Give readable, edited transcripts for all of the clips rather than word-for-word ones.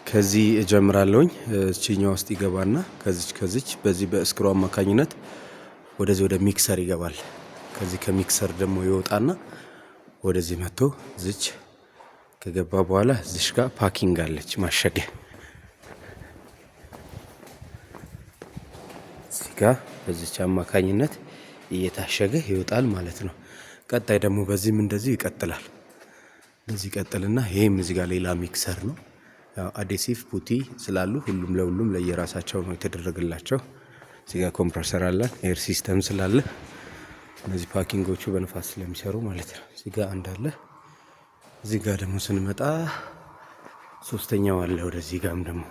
ከዚህ እጀምራለሁኝ እቺኛው ውስጥ ይገባና ከዚች በዚህ በስክሩ አማካኝነት ወደዚህ ወደ ሚክሰር ይገባል። ከዚህ ከሚክሰር ደግሞ ይወጣና ወደዚህ መጥቶ እዚች ከገባ በኋላ እዚሽ ጋር ፓኪንግ አለች ማሸጊያ እዚህ ጋር በዚች አማካኝነት እየታሸገ ይወጣል ማለት ነው። ቀጣይ ደግሞ በዚህም እንደዚህ ይቀጥላል። እንደዚህ ይቀጥልና ይሄም እዚህ ጋር ሌላ ሚክሰር ነው። ያው አዴሲቭ ፑቲ ስላሉ ለሁሉም ለየራሳቸው ነው የተደረገላቸው። እዚህ ጋር ኮምፕረሰር አለ፣ ኤር ሲስተም ስላለ እነዚህ ፓኪንጎቹ በንፋስ ስለሚሰሩ ማለት ነው። እዚህ ጋር አንድ አለ። እዚህ ጋር ደግሞ ስንመጣ ሶስተኛው አለ። ወደዚህ ጋርም ደግሞ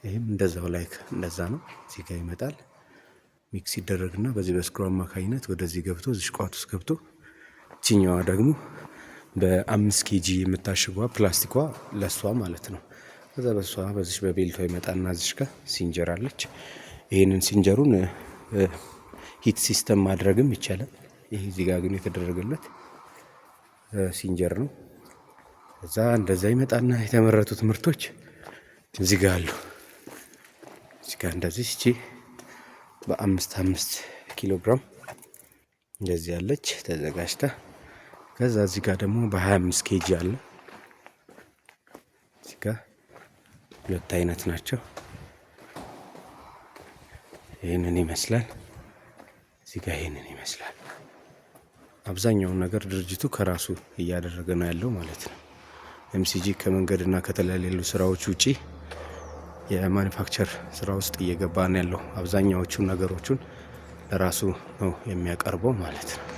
ይሄም እንደዛው ላይክ እንደዛ ነው። እዚህ ጋር ይመጣል ሚክስ ይደረግና በዚህ በስክሩ አማካኝነት ወደዚህ ገብቶ እዚህ ቋት ውስጥ ገብቶ እቺኛዋ ደግሞ በ5 ኬጂ የምታሽገዋ ፕላስቲኳ ለሷ ማለት ነው። ከዛ በሷ በዚህ በቤልቷ ይመጣና እዚህ ጋር ሲንጀር አለች። ይሄንን ሲንጀሩን ሂት ሲስተም ማድረግም ይቻላል። ይሄ እዚህ ጋር ግን የተደረገለት ሲንጀር ነው። ከዛ እንደዛ ይመጣና የተመረቱት ምርቶች እዚህ ጋር አሉ። እዚህ ጋር እንደዚህ እቺ በ5 ኪሎ ግራም እንደዚህ ያለች ተዘጋጅታ ከዛ እዚህ ጋር ደግሞ በ25 ኬጂ አለ። እዚህ ጋር ሁለት አይነት ናቸው። ይሄንን ይመስላል። እዚህ ጋር ይሄንን ይመስላል። አብዛኛውን ነገር ድርጅቱ ከራሱ እያደረገ ነው ያለው ማለት ነው። ኤምሲጂ ከመንገድና ከተለያዩ ስራዎች ውጪ የማኒፋክቸር ስራ ውስጥ እየገባ ነው ያለው። አብዛኛዎቹ ነገሮቹን ለራሱ ነው የሚያቀርበው ማለት ነው።